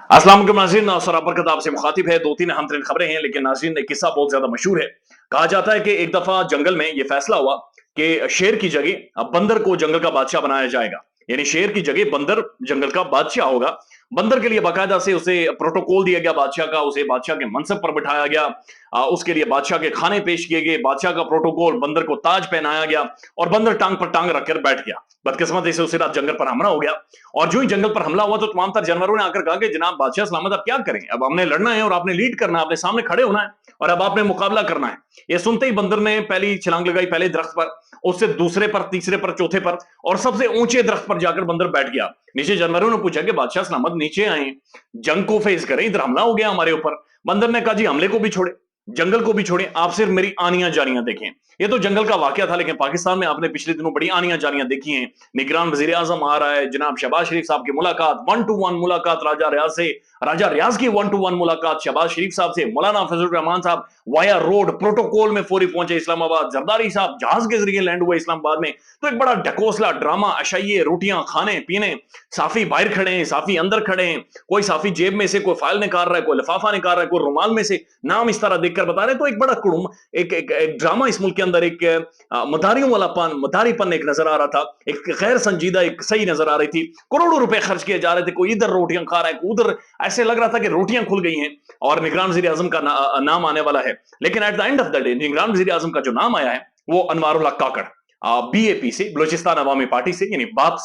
अस्सलाम वालेकुम नाज़रीन, सरापर किताब से मुखातिब है। दो तीन अहम तरीन खबरें हैं, लेकिन नाज़रीन एक किस्सा बहुत ज्यादा मशहूर है। कहा जाता है कि एक दफा जंगल में यह फैसला हुआ कि शेर की जगह अब बंदर को जंगल का बादशाह बनाया जाएगा। यानी शेर की जगह बंदर जंगल का बादशाह होगा। बंदर के लिए बाकायदा से उसे प्रोटोकॉल दिया गया बादशाह का, उसे बादशाह के मनसब पर बिठाया गया। उसके लिए बादशाह के खाने पेश किए गए, बादशाह का प्रोटोकॉल, बंदर को ताज पहनाया गया और बंदर टांग पर टांग रखकर बैठ गया। बदकिस्मती से उसी रात जंगल पर हमला हो गया। और जो ही जंगल पर हमला हुआ तो तमाम तर जानवरों ने आकर कहा कि जनाब बादशाह सलामत, अब क्या करें, अब हमने लड़ना है और आपने लीड करना है, आपने सामने खड़े होना है और अब आपने मुकाबला करना है। ये सुनते ही बंदर ने पहली छलांग लगाई, पहले दरख्त पर, उससे दूसरे पर, तीसरे पर, चौथे पर और सबसे ऊंचे दरख्त पर जाकर बंदर बैठ गया। नीचे जानवरों ने पूछा कि बादशाह सलामत नीचे आए, जंग को फेस करें, इधर हमला हो गया हमारे ऊपर। बंदर ने कहा जी हमले को भी छोड़े, जंगल को भी छोड़े, आप सिर्फ मेरी आनियां जानियां देखें। ये तो जंगल का वाकया था, लेकिन पाकिस्तान में आपने पिछले दिनों बड़ी आनियां जानियां देखी हैं। निगरान वजीर आजम आ रहा है, जनाब शहबाज शरीफ साहब की मुलाकात, 1 to 1 मुलाकात राजा रियाज से, राजा रियाज की 1 to 1 मुलाकात शहबाज शरीफ साहब से, मौलाना फजल रहमान साहब वाया रोड प्रोटोकॉल में फौरी पहुंचे इस्लामाबाद, जरदारी साहब जहाज के जरिए लैंड हुए इस्लामाबाद में। तो एक बड़ा ढकोसला ड्रामा, अशाइये, रोटियां खाने पीने, साफी बाहर खड़े हैं, साफी अंदर खड़े हैं, कोई साफी जेब में से कोई फाइल निकाल रहा है, कोई लिफाफा निकाल रहा है, कोई रुमाल में से नाम इस तरह देखकर बता रहे हैं। तो एक बड़ा कुड़ुम, एक ड्रामा इस मुल्क के अंदर, एक मदारियों वाला मदारीपन एक नजर आ रहा था, एक गैर संजीदा, एक सही नजर आ रही थी। करोड़ों रुपए खर्च किए जा रहे थे, कोई इधर रोटियां खा रहा है, कोई उधर, ऐसे लग रहा था कि रोटियां खुल गई हैं और निगरान वजीर आजम का नाम आने वाला है। लेकिन at the end of the day निगरान वजीर आजम का जो नाम आया है वो अनवारुल्लाह काकड़, बीएपी से, बलूचिस्तान अवामी पार्टी से, यानी बाप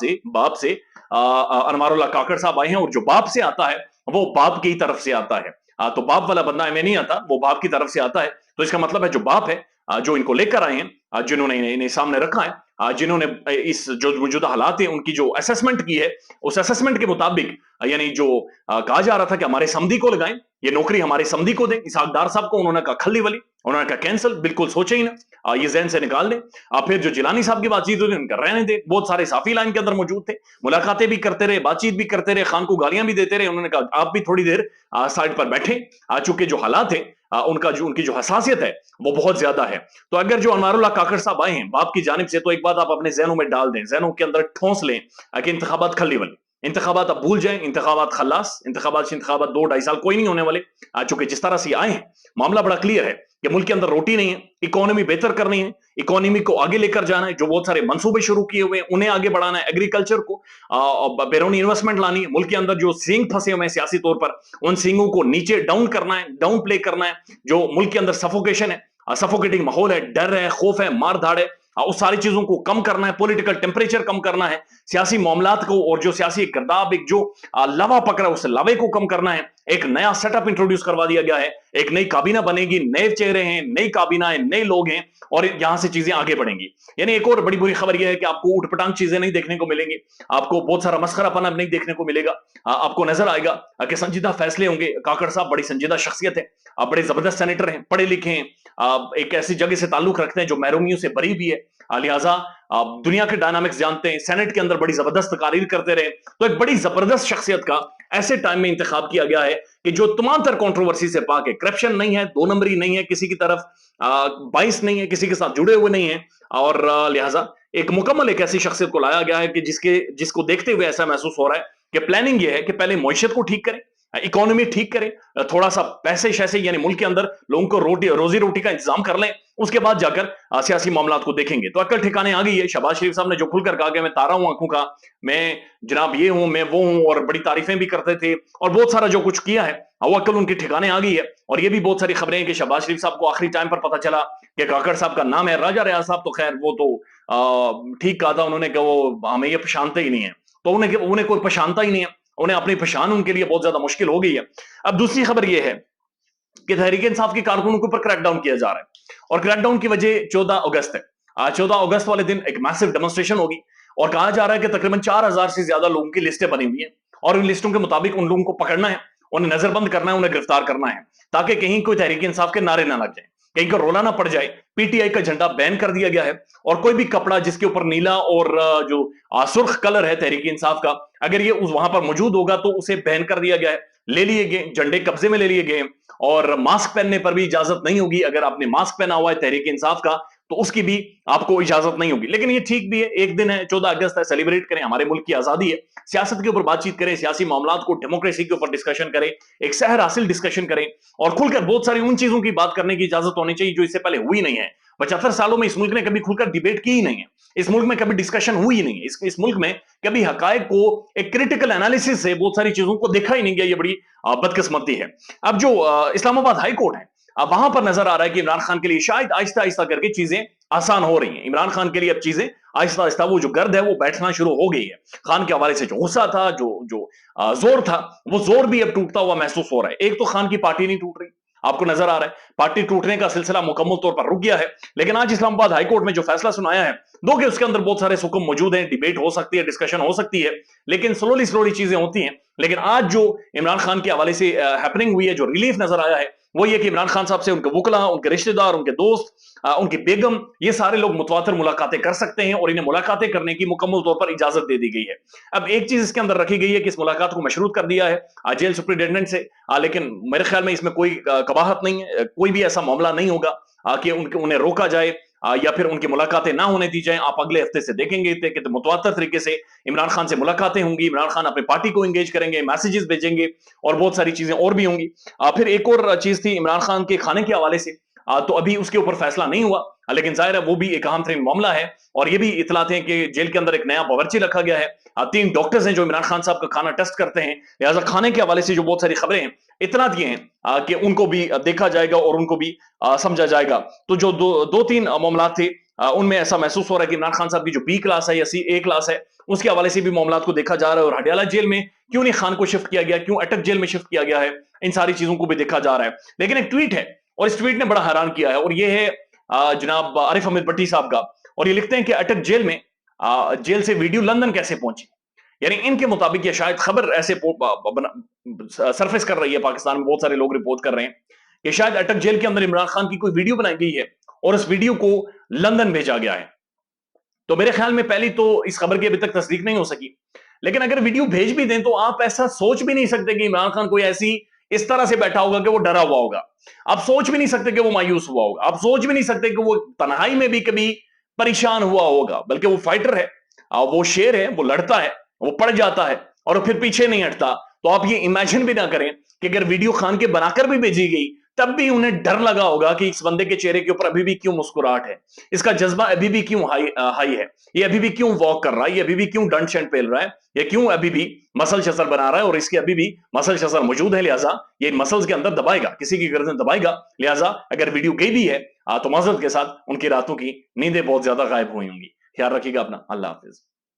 से अनवारुल्लाह काकड़ साहब आए हैं। और जो बाप से आता है वो बाप की तरफ से आता है। तो बाप वाला बंदा में नहीं आता, वो बाप की तरफ से आता है। तो इसका मतलब है जो बाप है, जो इनको लेकर आए हैं, जिन्होंने इन्हें सामने रखा है, जिन्होंने इस जो मौजूदा हालात है उनकी जो असेसमेंट की है, उस असेसमेंट के मुताबिक, यानी जो कहा जा रहा था कि हमारे समधी को लगाएं, ये नौकरी हमारे समधी को दें, इसहाकदार साहब को, उन्होंने कहा खल्ली वाली, उन्होंने कहा कैंसिल, बिल्कुल सोचे ही ना, ये जहन से निकाल दें। फिर जो जिलानी साहब की बातचीत हुई उनका रहने दे, बहुत सारे साफी लाइन के अंदर मौजूद थे, मुलाकातें भी करते रहे, बातचीत भी करते रहे, खान को गालियां भी देते रहे। उन्होंने कहा आप भी थोड़ी देर साइड पर बैठे, चूंकि जो हालात है, उनकी जो हसासियत है वो बहुत ज्यादा है। तो अगर जो अनवारुल्लाह काकड़ साहब आए हैं बाप की जानिब से, तो एक बात आप अपने जहनों में डाल दें, जहनों के अंदर ठोंस लें कि इंतखाबात खल्ली वाली, इंतखाबात आप भूल जाएं, इंतखाबात खल्लास, इंतखाबात 2-2.5 साल कोई नहीं होने वाले। चूंकि जिस तरह से आए हैं, मामला बड़ा क्लियर है कि मुल्क के अंदर रोटी नहीं है, इकोनॉमी बेहतर करनी है, इकोनॉमी को आगे लेकर जाना है, जो बहुत सारे मंसूबे शुरू किए हुए हैं उन्हें आगे बढ़ाना है, एग्रीकल्चर को बैरूनी इन्वेस्टमेंट लानी है, मुल्क के अंदर जो सींग फंसे हुए हैं सियासी तौर पर, उन सींगों को नीचे डाउन करना है, डाउन प्ले करना है। जो मुल्क के अंदर सफोकेशन है, सफोकेटिंग माहौल है, डर है, खौफ है, मार धाड़ है, उस सारी चीजों को कम करना है, पॉलिटिकल टेम्परेचर कम करना है, सियासी मामलात को और जो सियासी गर्दाब एक जो लवा पकड़ा उस लवे को कम करना है। एक नया सेटअप इंट्रोड्यूस करवा दिया गया है, एक नई काबीना बनेगी, नए चेहरे हैं, नई काबीना है, नए लोग हैं और यहां से चीजें आगे बढ़ेंगी। यानी एक और बड़ी बुरी खबर यह है कि आपको उठपटांग चीजें नहीं देखने को मिलेंगी, आपको बहुत सारा मस्खरापना नहीं देखने को मिलेगा। आपको नजर आएगा कि संजीदा फैसले होंगे। काकड़ साहब बड़ी संजीदा शख्सियत है, बड़े जबरदस्त सेनेटर हैं, पढ़े लिखे हैं, एक ऐसी जगह से ताल्लुक रखते हैं जो महरूमियों से बरी भी है, लिहाजा आप दुनिया के डायनामिक्स जानते हैं, सेनेट के अंदर बड़ी जबरदस्त तकारीर करते रहे। तो एक बड़ी जबरदस्त शख्सियत का ऐसे टाइम में इंतखाब किया गया है कि जो तमाम तर कंट्रोवर्सी से पाक है, करप्शन नहीं है, दो नंबरी नहीं है, किसी की तरफ बाइस नहीं है, किसी के साथ जुड़े हुए नहीं है। और लिहाजा एक मुकम्मल एक ऐसी शख्सियत को लाया गया है कि जिसको देखते हुए ऐसा महसूस हो रहा है कि प्लानिंग ये है कि पहले मईशत को ठीक करें, इकोनॉमी ठीक करें, थोड़ा सा पैसे शैसे यानी मुल्क के अंदर लोगों को रोजी रोटी का इंतजाम कर लें, उसके बाद जाकर सियासी मामलात को देखेंगे। तो अक्ल ठिकाने आ गई है। शहबाज शरीफ साहब ने जो खुलकर कहा कि मैं तारा हूं आंखों का, मैं जनाब ये हूं, मैं वो हूं, और बड़ी तारीफें भी करते थे और बहुत सारा जो कुछ किया है, वो अक्ल उनके ठिकाने आ गई है। और ये भी बहुत सारी खबरें हैं कि शहबाज शरीफ साहब को आखिरी टाइम पर पता चला कि काकड़ साहब का नाम है। राजा रियाज साहब तो खैर वो तो ठीक कहा था उन्होंने कि वो हमें ये पहचानते ही नहीं है, तो उन्हें कोई पहचानता ही नहीं है, उन्हें अपनी पहचान उनके लिए बहुत ज्यादा मुश्किल हो गई है। अब दूसरी खबर यह है कि तहरीक इंसाफ के कारकुनों के ऊपर क्रैकडाउन किया जा रहा है और क्रैकडाउन की वजह 14 अगस्त है। आज 14 अगस्त वाले दिन एक मैसिव डेमोन्स्ट्रेशन होगी और कहा जा रहा है कि तकरीबन 4000 से ज्यादा लोगों की लिस्टें बनी हुई हैं और उन लिस्टों के मुताबिक उन लोगों को पकड़ना है, उन्हें नजरबंद करना है, उन्हें गिरफ्तार करना है, ताकि कहीं कोई तहरीक इंसाफ के नारे ना लग जाए, कहीं का रोला ना पड़ जाए। पीटीआई का झंडा बैन कर दिया गया है और कोई भी कपड़ा जिसके ऊपर नीला और जो सुर्ख कलर है तहरीक इंसाफ का, अगर ये वहां पर मौजूद होगा तो उसे बैन कर दिया गया है, ले लिए गए, झंडे कब्जे में ले लिए गए। और मास्क पहनने पर भी इजाजत नहीं होगी। अगर आपने मास्क पहना हुआ है तहरीक इंसाफ का تو اس کی بھی آپ کو اجازت نہیں ہوگی. لیکن یہ ٹھیک بھی ہے, ایک دن ہے, 14 اگست ہے, سیلیبریٹ کریں, ہمارے ملک کی آزادی ہے, سیاست کے اوپر بات چیت کریں, سیاسی معاملات کو ڈیموکریسی کے اوپر ڈسکشن کریں, ایک سحر حاصل ڈسکشن کریں, اور کھل کر بہت ساری ان چیزوں کی بات کرنے کی اجازت ہونی چاہیے جو اس سے پہلے ہوئی نہیں ہے. 75 سالوں میں اس ملک نے کبھی کھل کر ڈیبیٹ کی ہی نہیں ہے, اس ملک میں کبھی ڈسکشن ہوئی ہی نہیں ہے, اس ملک میں کبھی حقائق کو ایک کریٹیکل انالیسس سے بہت ساری چیزوں کو دیکھا ہی نہیں گیا. یہ بڑی بدقسمتی ہے. اب جو اسلام آباد ہائی کورٹ ہے, اب وہاں پر نظر آ رہا ہے کہ عمران خان کے لیے شاید آہستہ آہستہ کر کے چیزیں آسان ہو رہی ہیں. عمران خان کے لیے اب چیزیں آہستہ آہستہ وہ جو گرد ہے وہ بیٹھنا شروع ہو گئی ہے. خان کے حوالے سے جو غصہ تھا, جو زور تھا, وہ زور بھی اب ٹوٹتا ہوا محسوس ہو رہا ہے. ایک تو خان کی پارٹی نہیں ٹوٹ رہی, آپ کو نظر آ رہا ہے پارٹی ٹوٹنے کا سلسلہ مکمل طور پر رک گیا ہے. لیکن آج اسلام آباد ہائی کورٹ میں جو فیصلہ سنایا ہے, دو کہ اس کے اندر بہت سارے حکم موجود ہیں, ڈیبیٹ ہو سکتی ہے, ڈسکشن ہو سکتی ہے, لیکن سلولی چیزیں ہوتی ہیں. لیکن آج جو عمران خان کے حوالے سے ہیپننگ ہوئی ہے, جو ریلیف نظر آیا ہے, وہ یہ کہ عمران خان صاحب سے ان کے وکلا, ان کے رشتہ دار, ان کے دوست, ان کی بیگم, یہ سارے لوگ متواتر ملاقاتیں کر سکتے ہیں, اور انہیں ملاقاتیں کرنے کی مکمل طور پر اجازت دے دی گئی ہے. اب ایک چیز اس کے اندر رکھی گئی ہے کہ اس ملاقات کو مشروط کر دیا ہے جیل سپرنٹینڈنٹ سے, لیکن میرے خیال میں اس میں کوئی قباحت نہیں ہے, کوئی بھی ایسا معاملہ نہیں ہوگا کہ انہیں روکا جائے یا پھر ان کی ملاقاتیں نہ ہونے دی جائیں. آپ اگلے ہفتے سے دیکھیں گے کہ متواتر طریقے سے عمران خان سے ملاقاتیں ہوں گی, عمران خان اپنی پارٹی کو انگیج کریں گے, میسیجز بھیجیں گے, اور بہت ساری چیزیں اور بھی ہوں گی. پھر ایک اور چیز تھی عمران خان کے کھانے کے حوالے سے, تو ابھی اس کے اوپر فیصلہ نہیں ہوا, لیکن ظاہر ہے وہ بھی ایک اہم ترین معاملہ ہے. اور یہ بھی اطلاعات ہیں کہ جیل کے اندر ایک نیا باورچی رکھا گیا ہے, 3 ڈاکٹرز ہیں جو عمران خان صاحب کا کھانا ٹیسٹ کرتے ہیں. لہٰذا کھانے کے حوالے سے جو بہت ساری خبریں ہیں, اطلاعات یہ ہیں کہ ان کو بھی دیکھا جائے گا اور ان کو بھی سمجھا جائے گا. تو جو دو تین معاملات تھے, ان میں ایسا محسوس ہو رہا ہے کہ عمران خان صاحب کی جو B کلاس ہے یا A کلاس ہے, اس کے حوالے سے بھی معاملات کو دیکھا جا رہا ہے. اور ہڈیالہ جیل میں کیوں نہیں خان کو شفٹ کیا گیا, کیوں اٹک جیل میں شفٹ کیا گیا ہے, ان ساری چیزوں کو بھی دیکھا جا رہا ہے. لیکن ایک ٹویٹ ہے, اور اس ٹویٹ نے بڑا حیران کیا ہے, اور یہ ہے جناب عارف احمد بٹی صاحب کا, اور یہ لکھتے ہیں کہ اٹک جیل میں جیل سے ویڈیو لندن کیسے پہنچی. یعنی ان کے مطابق یہ شاید خبر ایسے سرفیس کر رہی ہے, پاکستان میں بہت سارے لوگ رپورٹ کر رہے ہیں کہ شاید اٹک جیل کے اندر عمران خان کی کوئی ویڈیو بنائی گئی ہے اور اس ویڈیو کو لندن بھیجا گیا ہے. تو میرے خیال میں پہلی تو اس خبر کی ابھی تک تصدیق نہیں ہو سکی, لیکن اگر ویڈیو بھیج بھی دیں تو آپ ایسا سوچ بھی نہیں سکتے کہ عمران خان کوئی ایسی اس طرح سے بیٹھا ہوگا کہ وہ ڈرا ہوا ہوگا. آپ سوچ بھی نہیں سکتے کہ وہ مایوس ہوا ہوگا, آپ سوچ بھی نہیں سکتے کہ وہ تنہائی میں بھی کبھی پریشان ہوا ہوگا. بلکہ وہ فائٹر ہے, وہ شیر ہے, وہ لڑتا ہے, وہ پڑ جاتا ہے اور پھر پیچھے نہیں ہٹتا. تو آپ یہ امیجن بھی نہ کریں کہ اگر ویڈیو خان کے بنا کر بھی بھیجی گئی تب بھی انہیں ڈر لگا ہوگا کہ اس بندے کے چہرے کے اوپر ابھی بھی کیوں مسکراہٹ ہے, اس کا جذبہ ابھی بھی کیوں ہائی ہے, یہ ابھی بھی کیوں واک کر رہا ہے, یہ ابھی بھی کیوں ڈنڈ شنڈ پھیل رہا ہے, یہ کیوں ابھی بھی مسل شسر بنا رہا ہے, اور اس کے ابھی بھی مسل شسر موجود ہے. لہٰذا یہ مسلز کے اندر دبائے گا, کسی کی گردن دبائے گا. لہٰذا اگر ویڈیو گئی بھی ہے تو معذرت کے ساتھ ان کی راتوں کی نیندیں بہت زیادہ غائب ہوئی ہوں گی. خیال رکھیے گا اپنا. اللہ حافظ.